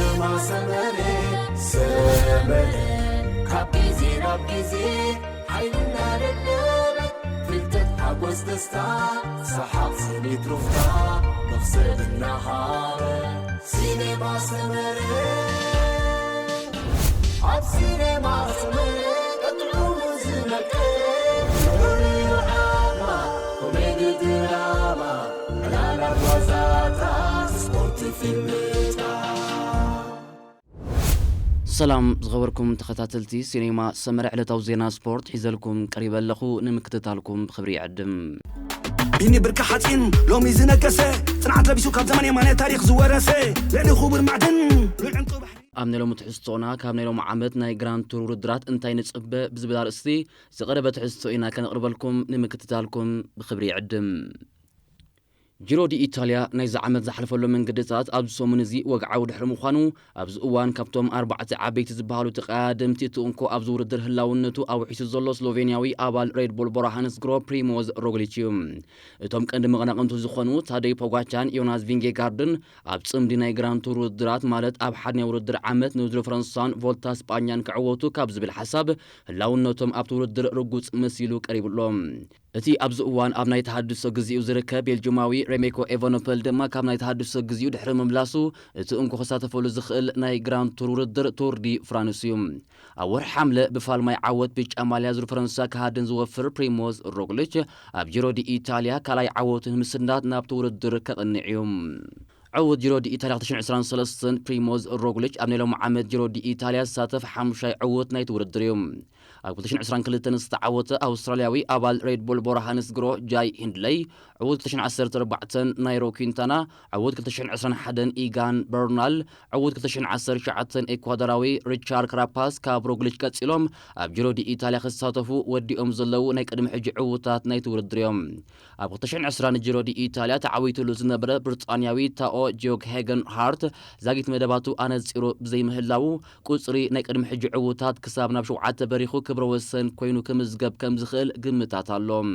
سينما سمري كابيزي رابيزي حيلنا للنبت فلتت حقوز دستا سحاب سنيت رفتا نفسد النهار سينما سمري عب سينما سمري ادعو مزنك ريحاما كوميدي دراما ملالا وزاتا سبورت فيلمتا سلام زغوركم تخاتلتي سينما سمر على توزينا سبورت حيزلكم قريبا لخو نمكتتالكم بخبري عدم بيني بركة حاتين لو ميزنا كسي صنعت لبسو كاب زماني ماني تاريخ زوارسي لاني خوبر معدن أمن لو متحسطونا كامن لو معامت ناي جراند تور ودرات انتاي نتصبه بزبدار استي سقربة تحسطونا كان قربالكم نمكتتالكم بخبري عدم جيرو دي إيطاليا نايز عمد زحلف له من قدسات أبز سومنزي وقعوا دحر مخانو أبز أوان كابتوم 4 عبيت زبالو تقادم تيتونكو أبزو ردر هلاونتو أو حيث زولو سلوفينياوي أبال ريد بول براهانس جرو بريموز روغليتشيوم توم كند مغناقنتو زخانو تادي بوغاتشان يوناس فينجي جاردن أبز امدي ناي جران تور ودرات مالت أب حدني وردر عمت نوزرو فرنسان فولتا سبانيان كعوتو كابز بالحساب هلاونتوم أبتو ردر رقوص مسيلو قريب لهم أتي أبز أوان أب ناي تحدثو غزيو زركا بيلجماوي ريميكو إيفانوبل دما كاب ناي تحدثو غزيو دحر مملاسو أتو انكو خساتفو لزخل ناي جراند تور ودر تور دي فرانسيوم أور حملة بفال ماي عوت بيج أماليا زر فرنسا كهادن زوفر بريموز روغليتش أب جيرو دي إيطاليا كالاي عوتن مسندات ناب تور ودر كتنعيوم عود جيرو دي إيطاليا 2023 بريموز روغليتش أبني لو محمد جيرو دي إيطاليا ساتف حمشاي عوت ناي تور الدريوم أقول 2022 استعوت أسترالياوي أبال ريد بول بوراهانس جرو جاي هندلي عود 2014 نايرو كينتانا عود 2021 إيغان برنال عود 2019 إكوادوراوي ريتشارد كراباس كابروغليتش كاتسيلوم أب جيرو دي إيطاليا خساتفو ودي أمزلو ناي قدم حج عوتات ناي تور الدريوم أب 2020 جيرو دي إيطاليا تعويتو لزنبرة بريطانياوي تاو جيوك هيغن هارت زاقيت مدباتو أنا زيرو بزي مهلاو قصري ناي قدم حج عوتات كسابنا بشوعات بريخو كبر وسن كوينو كمزقب كمزخل قمتات اللوم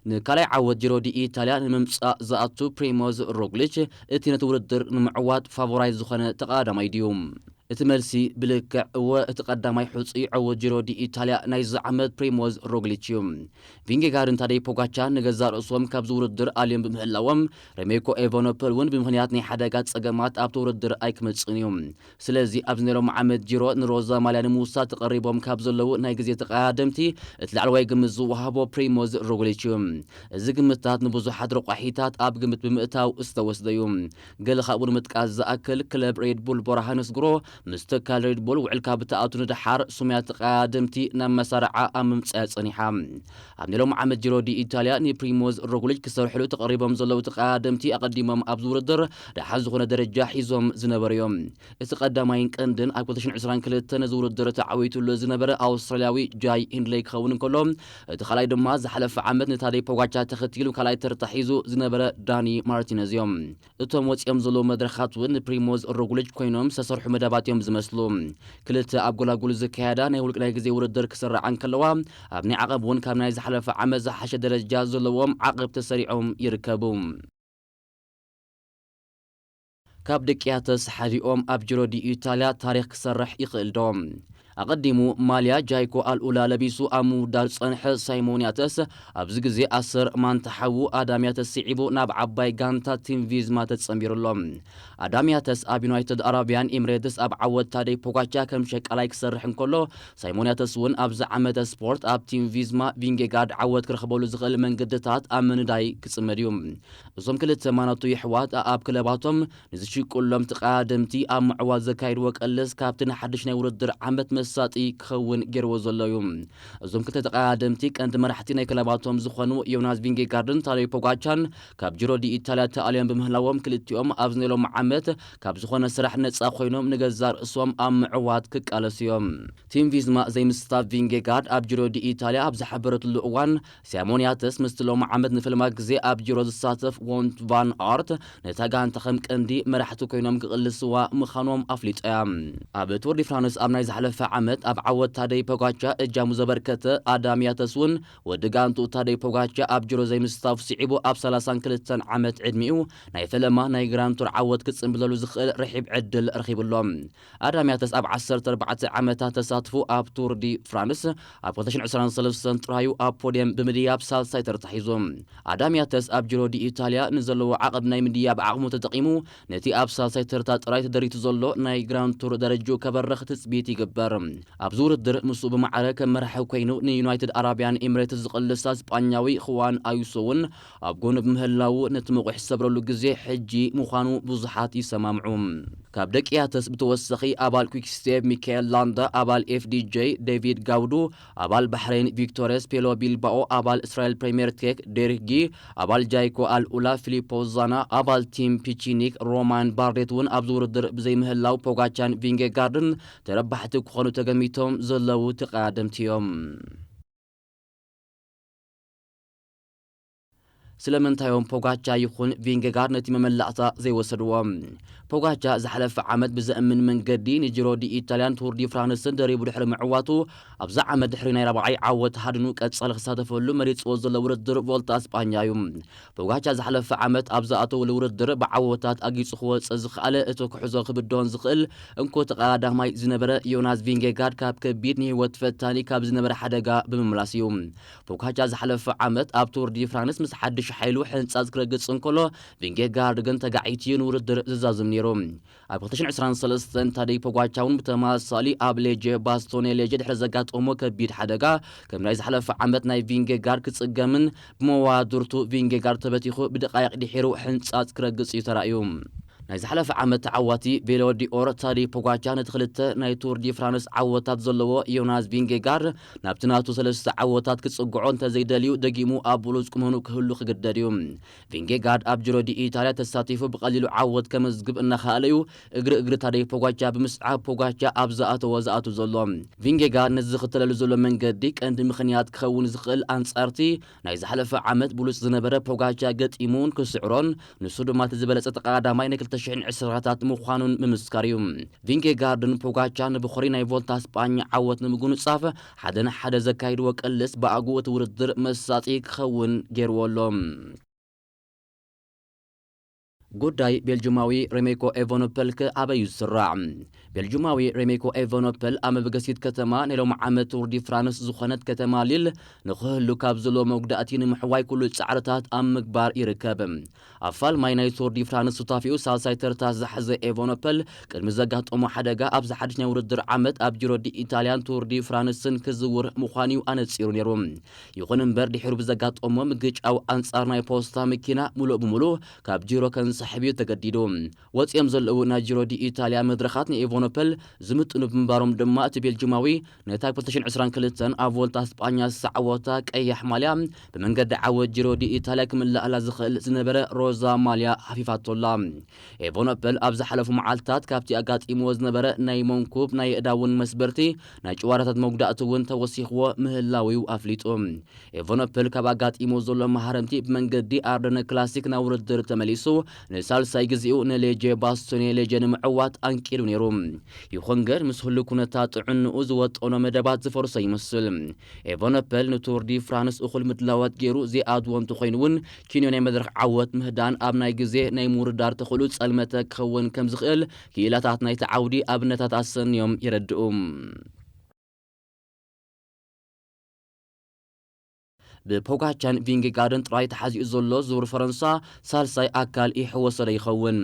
نكالاي عود جيرو دي إيطاليا نممصا زاتو بريموز روغليتش اتينا توردر نمعوات فافورايز زخانة تقادم ايديوم اتملسي بلك واتقدامي حصي عود جيرو دي إيطاليا نايز عمد بريموز روغليتشيوم فينجي غارن تادي بوغاتشان نغزار اسوم كاب زوردر اليم بمهلاوم ريميكو ايفانوبل ون بمخنياتني حداقات صقمات اب توردر ايكمصنيوم سلازي ابزنيرو محمد جيرو نروزا مالان موسى تقريبهم كاب زلو ناي غزي تقادمتي اتلعلواي غمز وهابو بريموز روغليتشيوم እዚ ግምታት ንብዙሓት ረቋሒታት ኣብ ግምት ብምእታው ዝተወስደዮም ገለ ካብኡ ንምጥቃስ ዝኣክል ክለብ ሬድ ቡል ቦራሃንስ ግሮ ምስ ትካል ሬድ ቡል ውዕልካ ብተኣቱ ንድሓር ሱምያ ተቐዳድምቲ ናብ መሳርዓ ኣብ ምምፅኣ ፀኒሓ ኣብ ኔሎም ዓመት ጂሮ ዲ ኢጣልያ ንፕሪሞዝ ሮግሊች ክሰርሕሉ ተቐሪቦም ዘለው ተቐዳድምቲ ኣቐዲሞም ኣብ ዝውድድር ድሓር ዝኾነ ደረጃ ሒዞም ዝነበሩ እዮም እቲ ቀዳማይን ቀንድን ኣብ 2022 ዝውድድር ተዓዊቱሉ ዝነበረ ኣውስትራልያዊ ጃይ ሂንድሌይ ክኸውን እንከሎ እቲ ካልኣይ ድማ ዝሓለፈ ዓመት ንታደይ ፖጋቻ ተኸቲሉ ካልኣይ ተርታሒዙ ዝነበረ ዳኒ ማርቲነዝ እዮም እቶም ወፂኦም ዘለው መድረኻት ውን ፕሪሞዝ ሮግሊች ኮይኖም ዝተሰርሑ መደባት እዮም ዝመስሉ ክልተ ኣብ ጎላጉል ዝካየዳ ናይ ውልቅ ናይ ግዜ ውድድር ክስርዓን ከለዋ ኣብ ናይ ዓቐብ ውን ካብ ናይ ዝሓለፈ ዓመት ዝሓሸ ደረጃ ዘለዎም ዓቐብ ተሰሪዖም ይርከቡ ካብ ደቂያተስ ሓዲኦም ኣብ ጂሮ ዲ ኢጣልያ ታሪክ ክሰርሕ ይኽእል ዶም أقدموا ماليا جايكو الأولى لبيسو أمو دار صنح سايمونياتس أبز غزي أسر مان تحوو آدامياتس سيعبو ناب عباي غانتا تيم فيز ما تتصنبير اللهم آدامياتس أب يونايتد أرابيان إمريدس أب عود تادي بوغاتشا كم شك عليك سرحن كله سايمونياتس ون أبز عمد سبورت أب تيم فيز ما فينجي غاد عود كرخبولو زغل من قدتات أمن داي كسمريوم زوم كل تماناتو يحوات أب كلاباتهم نزشي كلهم تقادمتي أم عواد زكاير وكالس كابتن حدشنا يوردر عمد ساتي كون جيرو زليوم زوم كنت تقادمتي كانت مرحتي ناي كلاباتهم زخونو يوناس فينجي غاردن تاري بوغاتشان كاب جيرو دي إيطاليا تاليان بمهلاوم كلتيوم ابزنيلوم عمت كاب زخونه سرح نصا خوينوم نغزار اسوم ام عواد كقالسيوم تيم فيزما زي مستاف فينجي غارد اب جيرو دي إيطاليا اب زحبرت لوان سيمونياتس مستلوم عمد نفلما غزي اب جيرو زساتف وونت فان ارت نتاغان تخم قندي مرحتو كوينوم قلسوا مخانوم افليطيام اب تور دي فرانس اب ناي زحلف ዓመት ኣብ ዓወት ታደይ ፖጋቻ እጃሙ ዘበርከተ ኣዳምያተስውን ወድጋንቱ ታደይ ፖጋቻ ኣብ ጅሮ ዘይምስታፍ ሲዒቡ ኣብ 32 ዓመት ዕድሚኡ ናይ ፈለማ ናይ ግራንድ ቱር ዓወት ክጽምብለሉ ዝኽእል ረሒብ ዕድል ረኺብሎም ኣዳምያተስ ኣብ 14 ዓመታት ተሳትፉ ኣብ ቱር ዲ ፍራንስ ኣብ 2023 ጥራዩ ኣብ ፖድየም ብምድያብ ሳልሳይ ተርታ ሒዞም ኣዳምያተስ ኣብ ጅሮ ዲ ኢታልያ ንዘለዎ ዓቐብ ናይ ምድያብ ዓቕሙ ተጠቒሙ ነቲ ኣብ ሳልሳይ ተርታ ጥራይ ተደሪቱ ዘሎ ናይ ግራንድ ቱር ደረጃ ከበረኽ ትጽቢት ይግበር ኣብዚ ውድድር ምስኡ ብማዕረ ከም መራሒ ኮይኑ ንዩናይትድ አረቢያን ኤሚሬትስ ዝቕልሳ ስጳኛዊ ኽዋን ኣዩሶውን ኣብ ጎኑ ብምህላው ነቲ ምቑሕ ዝሰብረሉ ግዜ ሕጂ ምዃኑ ብዙሓት ይሰማምዑ ካብ ደቂያተስ ብተወሰኺ ኣባል ኩዊክስቴፕ ሚካኤል ላንዳ ኣባል ኤፍዲጄ ዴቪድ ጋውዱ ኣባል ባሕሬን ቪክቶሬስ ፔሎ ቢልባኦ ኣባል እስራኤል ፕሪምየር ቴክ ዴሪክ ጊ ኣባል ጃይኮ አልኡላ ፊሊፖ ዛና ኣባል ቲም ፒቺኒክ ሮማን ባርዴት እውን ኣብዚ ውድድር ብዘይምህላው ፖጋቻን ቪንጌጋርድን ተረባሕቲ ክኾኑ ተገሚቶም ዘለዉ ተቐዳደምቲ እዮም ስለምንታዮም ፖጋቻ ይኹን ቪንጌጋርድ ነቲ መመላእታ ዘይወሰድዎም ፖጋቻ ዝሓለፈ ዓመት ብዘእምን መንገዲ ንጅሮ ዲ ኢታልያን ቱር ዲ ፍራንስን ደሪቡ ድሕሪ ምዕዋቱ ኣብዛ ዓመት ድሕሪ ናይ ረብዓይ ዓወት ሃድኑ ቀጸል ክሳተፈሉ መሪፅዎ ዘሎ ውድድር ቮልታ እስጳኛ እዩ ፖጋቻ ዝሓለፈ ዓመት ኣብ ዝኣተወሉ ውድድር ብዓወታት ኣጊጹ ክወፅእ ዝኽኣለ እቲ ክሕዞ ክብዶን ዝኽእል እንኮ ተቐዳዳማይ ዝነበረ ዮናስ ቪንጌጋርድ ካብ ከቢድ ንህይወት ፈታኒ ካብ ዝነበረ ሓደጋ ብምምላስ እዩ ፖጋቻ ዝሓለፈ ዓመት ኣብ ቱር ዲ ፍራንስ ምስ ሓድሽ ሓይሉ ሕንጻዝ ክረግጽ እንከሎ ቪንጌጋርድ ግን ተጋዒትዩ ንውድድር ዝዛዝም ነይሩ ኣብ 2023 ታደይ ፖጋቻውን ብተመሳሳሊ ኣብ ሌጀ ባስቶኔ ሌጀ ድሕሪ ዘጋጠሞ ከቢድ ሓደጋ ከም ናይ ዝሓለፈ ዓመት ናይ ቪንጌጋርድ ክጽገምን ብመዋድርቱ ቪንጌጋርድ ተበቲኹ ብደቃይቕ ድሒሩ ሕንጻዝ ክረግጽ እዩ ተራእዩ ናይ ዝሓለፈ ዓመት ዓዋቲ ቬሎዲኦር ታደይ ፖጋቻ ነቲ ክልተ ናይ ቱር ዲ ፍራንስ ዓወታት ዘለዎ ዮናስ ቪንጌጋርድ ናብቲ ናቱ 3 ዓወታት ክጽግዖ እንተዘይደልዩ ደጊሙ ኣብ ብሉጽ ቁመኑ ክህሉ ክግደድ እዩ ቪንጌጋርድ ኣብ ጅሮ ዲ ኢታልያ ተሳቲፉ ብቐሊሉ ዓወት ከመዝግብ እናኽኣለ እዩ እግሪ ታደይ ፖጋቻ ብምስዓብ ፖጋቻ ኣብ ዝኣተወ ዘሎ ቪንጌጋርድ ነዚ ዝኽተለሉ ዘሎ መንገዲ ቀንዲ ምኽንያት ክኸውን ዝኽእል ኣንጻርቲ ናይ ዝሓለፈ ዓመት ብሉጽ ዝነበረ ፖጋቻ ገጢሙን ክስዕሮን ንሱ ድማ እቲ ዝበለጸ ተቐዳዳማይ ናይ 2020ታት ምዃኑን ምምስካር እዩ ቪንጌጋርድን ፖጋቻን ብኹሪ ናይ ቮልታ እስጳኛ ዓወት ንምጉንጻፍ ሓደ ንሓደ ዘካይድዎ ቀልስ ብኣግኡ እቲ ውድድር መሳጢ ክኸውን ገይርዎሎም ጉዳይ ቤልጅማዊ ሬሜኮ ኤቨኖፐል ከኣበዩ ዝስራዕ ቤልጅማዊ ሬሜኮ ኤቨኖፐል ኣብ መበገሲት ከተማ ናይ ሎሚ ዓመት ቱር ዲ ፍራንስ ዝኾነት ከተማ ሊል ንኽህሉ ካብ ዘሎ መጉዳእቲ ንምሕዋይ ኩሉ ጻዕርታት ኣብ ምግባር ይርከብ ኣብ ፋልማይ ናይ ቱር ዲ ፍራንስ ሱታፊኡ ሳልሳይ ተርታ ዝሓዘ ኤቨኖፐል ቅድሚ ዘጋጠሞ ሓደጋ ኣብ ዝሓድሽ ናይ ውድድር ዓመት ኣብ ጅሮ ዲ ኢታልያን ቱር ዲ ፍራንስን ክዝውር ምዃኑ እዩ ኣነጺሩ ነይሩ ይኹን እምበር ድሒሩ ብዘጋጠሞ ምግጫው ኣንጻር ናይ ፖስታ መኪና ሙሉእ ብምሉእ ካብ ጅሮ ከንሰሕብ ተገዲዱ ወፂኦም ዘለዉ ናይ ጅሮ ዲ ኢታልያ መድረኻት ንኤቨኖፐል ዝምጥኑ ብምንባሮም ድማ እቲ ቤልጅማዊ ነታ 2022 ኣብ ቮልታ እስጳኛ ዝሰዓወታ ቀያሕ ማልያ ብመንገዲ ዓወት ጅሮ ዲ ኢታልያ ክምላእላ ዝኽእል ዝነበረ ሮዛ ማልያ ሓፊፋቶላ ኤቨኖፐል ኣብ ዝሓለፉ መዓልትታት ካብቲ ኣጋጢምዎ ዝነበረ ናይ መንኩብ ናይ እዳውን መስበርቲ ናይ ጭዋዳታት መጉዳእቲ እውን ተወሲኽዎ ምህላዊው ኣፍሊጡ ኤቨኖፐል ካብ ኣጋጢምዎ ዘሎ መሃረምቲ ብመንገዲ ኣርደነ ክላሲክ ናብ ውድድር ተመሊሱ ንሳልሳይ ግዚኡ ንሌጀ ባስቶኔ ሌጀ ንምዕዋት አንቂሉ ነይሩ ይኹን ግን ምስ ሁሉ ኩነታት ጥዕንኡ ዝወጠኖ መደባት ዝፈርሶ ይመስል ኤቨኖፐል ንቱር ዲ ፍራንስ እኹል ምድላዋት ገይሩ ዘይኣድዎ እንተኾይኑውን ኪንዮ ናይ መድረኽ ዓወት ምህዳን ኣብ ናይ ግዜ ናይ ምውርዳር ተኽእሉ ጸልመተ ክኸውን ከም ዝኽእል ክኢላታት ናይቲ ዓውዲ ኣብነታት ኣሰንዮም ይረድኡ ብፖጋቻን ቪንጌጋርድን ጥራይ ተሓዚኡ ዘሎ ዙር ፈረንሳ ሳልሳይ ኣካል ይሕወሰለ ይኸውን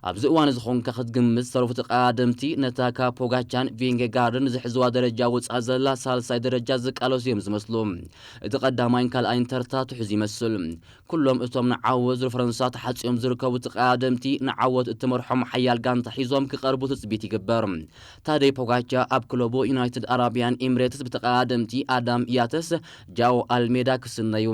ኣብዚ እዋን ዝኾንካ ክትግምት ዝተረፉ ተቐዳደምቲ ነታ ካብ ፖጋቻን ቪንጌጋርድን ዝሕዝዋ ደረጃ ውፃእ ዘላ ሳልሳይ ደረጃ ዝቃለሱ እዮም ዝመስሉ እቲ ቀዳማይን ካልኣይን ተርታ ትሕዙ ይመስል ኩሎም እቶም ንዓወት ዙር ፈረንሳ ተሓፂኦም ዝርከቡ ተቐዳደምቲ ንዓወት እትመርሖም ሓያል ጋንታ ሒዞም ክቐርቡ ትፅቢት ይግበር ታደይ ፖጋቻ ኣብ ክለቡ ዩናይትድ አረቢያን ኤሚሬትስ ብተቐዳደምቲ ኣዳም ያተስ ጃኦ አልሜዳ ክስነዩ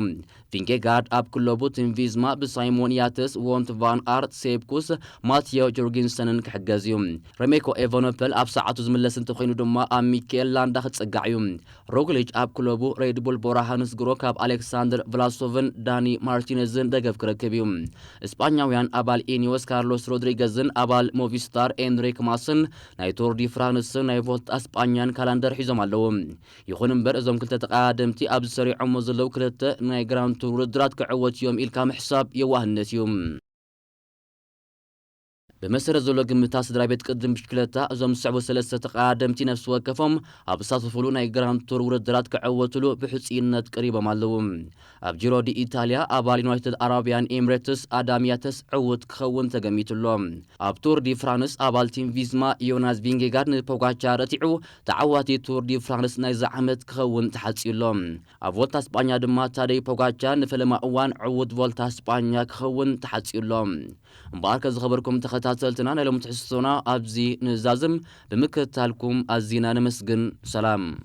ቪንጌጋርድ ኣብ ክለቡ ቲምቪዝማ ብሳይሞን ያትስ ወንት ቫን ኣርት ሴፕኩስ ማቴዮ ጆርጊንሰንን ክሕገዝ እዩ ሬሜኮ ኤቫኖፐል ኣብ ሰዓቱ ዝምለስ እንተኮይኑ ድማ ኣብ ሚካኤል ላንዳ ክጽጋዕ እዩ ሮግሊች ኣብ ክለቡ ሬድቡል ቦራሃንስ ግሮ ካብ ኣሌክሳንደር ቭላሶቭን ዳኒ ማርቲነዝን ደገፍ ክረክብ እዩ እስጳኛውያን ኣባል ኢኒዮስ ካርሎስ ሮድሪገዝን ኣባል ሞቪስታር ኤንሪክ ማስን ናይ ቶር ዲ ፍራንስን ናይ ቮልታ እስጳኛን ካላንደር ሒዞም ኣለዉ ይኹን እምበር እዞም ክልተ ተቃዳምቲ ኣብ ዝሰሪዖሞ ዘለው ክልተ ናይ ግራንድ ቱር ውድድራት ክዕወት እዮም ኢልካ ምሕሳብ የዋህነት እዩ بمسر زلوا جمتا سدرا بيت قدم بشكلتا أزوم صعبوا ثلاثة تقادم تي نفس وكفهم أبساط فلونا يجران تور ودرات كعوتلو بحسينات قريبة مالهم أبجرو دي إيطاليا أبال يونايتد أرابيان إميريتس آدامياتس عود كخون تجميتلهم أبتور دي فرانس أبال تيم فيزما يوناس فينجيغار نبوغاتشا رتيعو تعواتي تور دي فرانس نايزا عمد كخون تحسيلهم أفولتا اسبانيا دما تاري بوغاتشا نفلما أوان عود فولتا اسبانيا كخون تحسيلهم مبارك زخبركم تخطاتلتنا لو متحسسونا أبزي نزازم بمكتالكم أزينا نمسجن سلام